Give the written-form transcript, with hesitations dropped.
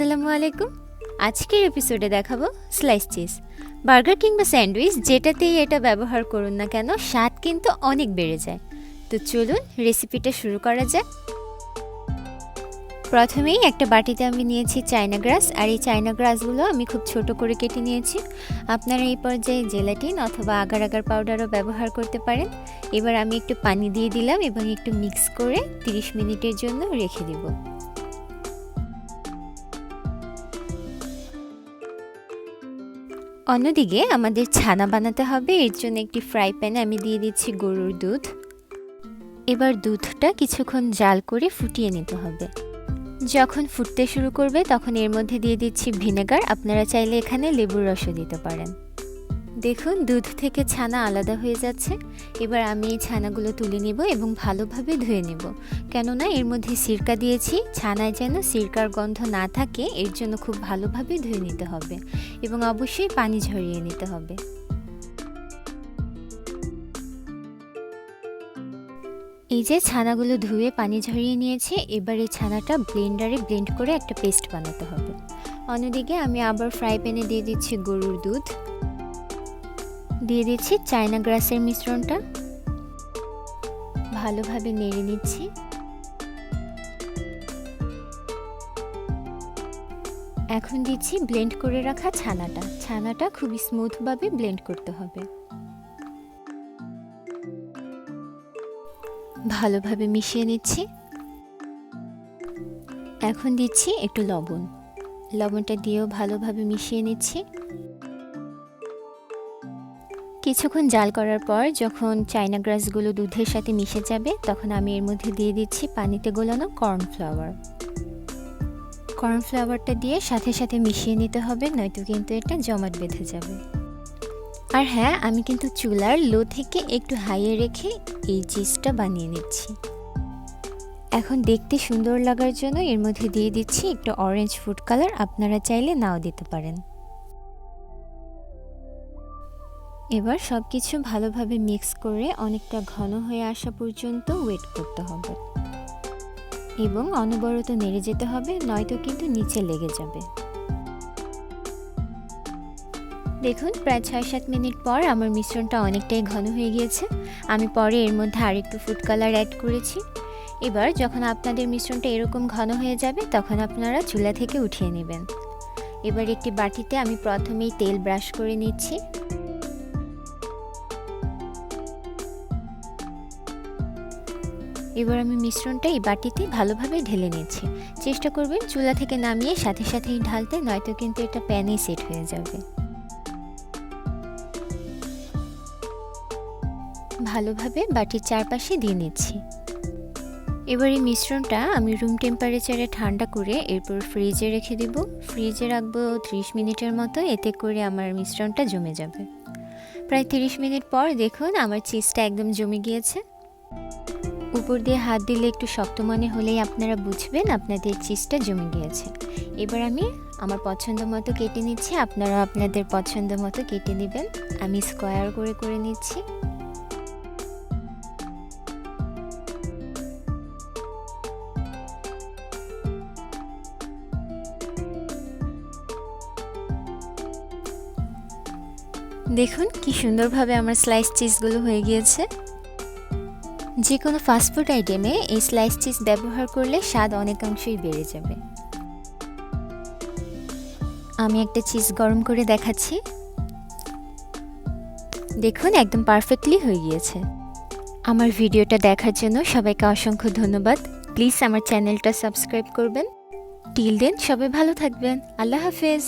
আসসালামু আলাইকুম। আজকের এপিসোডে দেখাবো স্লাইস চিজ। বার্গার কিংবা স্যান্ডউইচ যেটাতেই এটা ব্যবহার করুন না কেন, স্বাদ কিন্তু অনেক বেড়ে যায়। তো চলুন রেসিপিটা শুরু করা যাক। প্রথমেই একটা বাটিতে আমি নিয়েছি চায়না গ্রাস, আর এই চায়না গ্রাসগুলো আমি খুব ছোট করে কেটে নিয়েছি। আপনারা এই পর্যায়ে জেলাটিন অথবা আগার আগার পাউডারও ব্যবহার করতে পারেন। এবার আমি একটু পানি দিয়ে দিলাম এবং একটু মিক্স করে 30 মিনিটের জন্য রেখে দিব। অন্যদিকে আমাদের ছানা বানাতে হবে। এর জন্য একটি ফ্রাই প্যানে আমি দিয়ে দিচ্ছি গরুর দুধ। এবার দুধটা কিছুক্ষণ জাল করে ফুটিয়ে নিতে হবে। যখন ফুটতে শুরু করবে তখন এর মধ্যে দিয়ে দিচ্ছি ভিনেগার। আপনারা চাইলে এখানে লেবুর রসও দিতে পারেন। দেখুন দুধ থেকে ছানা আলাদা হয়ে যাচ্ছে। এবার আমি এই ছানাগুলো তুলে নেব এবং ভালোভাবে ধুয়ে নেব, কেননা এর মধ্যে সিরকা দিয়েছি। ছানায় যেন সিরকার গন্ধ না থাকে এর জন্য খুব ভালোভাবে ধুয়ে নিতে হবে এবং অবশ্যই পানি ঝরিয়ে নিতে হবে। এই যে ছানাগুলো ধুয়ে পানি ঝরিয়ে নিয়েছি, এবার এই ছানাটা ব্লেন্ডারে ব্লেন্ড করে একটা পেস্ট বানাতে হবে। অন্যদিকে আমি আবার ফ্রাই প্যানে দিয়ে দিচ্ছি গরুর দুধ, দিয়ে দিচ্ছি চায়না গ্রাসের মিশ্রণটা, ভালোভাবে নেড়ে নিচ্ছি। এখন দিচ্ছি ব্লেন্ড করে রাখা ছানাটা খুবই স্মুথভাবে ব্লেন্ড করতে হবে। ভালোভাবে মিশিয়ে নিচ্ছি। এখন দিচ্ছি একটু লবণটা দিয়েও ভালোভাবে মিশিয়ে নিচ্ছি। কিছুক্ষণ জাল করার পর যখন চায়না গ্রাসগুলো দুধের সাথে মিশে যাবে তখন আমি এর মধ্যে দিয়ে দিচ্ছি পানিতে গোলানো কর্নফ্লাওয়ারটা দিয়ে সাথে সাথে মিশিয়ে নিতে হবে, নয়তো কিন্তু এটা জমাট বেঁধে যাবে। আর হ্যাঁ, আমি কিন্তু চুলার লো থেকে একটু হাইয়ে রেখে এই চিজটা বানিয়ে নিচ্ছি। এখন দেখতে সুন্দর লাগার জন্য এর মধ্যে দিয়ে দিচ্ছি একটু অরেঞ্জ ফুড কালার। আপনারা চাইলে নাও দিতে পারেন। এবার সব কিছু ভালোভাবে মিক্স করে অনেকটা ঘন হয়ে আসা পর্যন্ত ওয়েট করতে হবে এবং অনবরত নেড়ে যেতে হবে, নয়তো কিন্তু নিচে লেগে যাবে। দেখুন প্রায় 6-7 মিনিট পর আমার মিশ্রণটা অনেকটাই ঘন হয়ে গিয়েছে। আমি পরে এর মধ্যে আরেকটু ফুড কালার অ্যাড করেছি। এবার যখন আপনাদের মিশ্রণটা এরকম ঘন হয়ে যাবে তখন আপনারা চুলা থেকে উঠিয়ে নেবেন। এবার একটি বাটিতে আমি প্রথমেই তেল ব্রাশ করে নিচ্ছি। এবার আমি মিশ্রণটা এই বাটিতে ভালোভাবে ঢেলে নিচ্ছি। চেষ্টা করবেন চুলা থেকে নামিয়ে সাথে সাথেই ঢালতে, নয়তো কিন্তু এটা প্যানেই সেট হয়ে যাবে। ভালোভাবে বাটির চারপাশে দিয়ে নিচ্ছি। এবার এই মিশ্রণটা আমি রুম টেম্পারেচারে ঠান্ডা করে এরপর ফ্রিজে রেখে দিব। ফ্রিজে রাখবো 30 মিনিটের মতো, এতে করে আমার মিশ্রণটা জমে যাবে। প্রায় 30 মিনিট পর দেখুন আমার চিজটা একদম জমে গিয়েছে। উপর দিয়ে হাত দিলে একটু শক্ত মনে হলেই আপনারা বুঝবেন আপনাদের চিজটা জমে গিয়েছে। এবার আমি আমার পছন্দ মতো কেটে নিচ্ছি। আপনারা আপনাদের পছন্দ মতো কেটে নেবেন। আমি স্কোয়ার করে নিচ্ছি। দেখুন কি সুন্দরভাবে আমার স্লাইস চিজগুলো হয়ে গিয়েছে। যে কোনো ফাস্টফুড আইটেমে এই স্লাইস চিজ ব্যবহার করলে স্বাদ অনেকাংশই বেড়ে যাবে। আমি একটা চিজ গরম করে দেখাচ্ছি। দেখুন একদম পারফেক্টলি হয়ে গিয়েছে। আমার ভিডিওটা দেখার জন্য সবাইকে অসংখ্য ধন্যবাদ। প্লিজ আমার চ্যানেলটা সাবস্ক্রাইব করবেন। টিল দেন সবাই ভালো থাকবেন। আল্লাহ হাফেজ।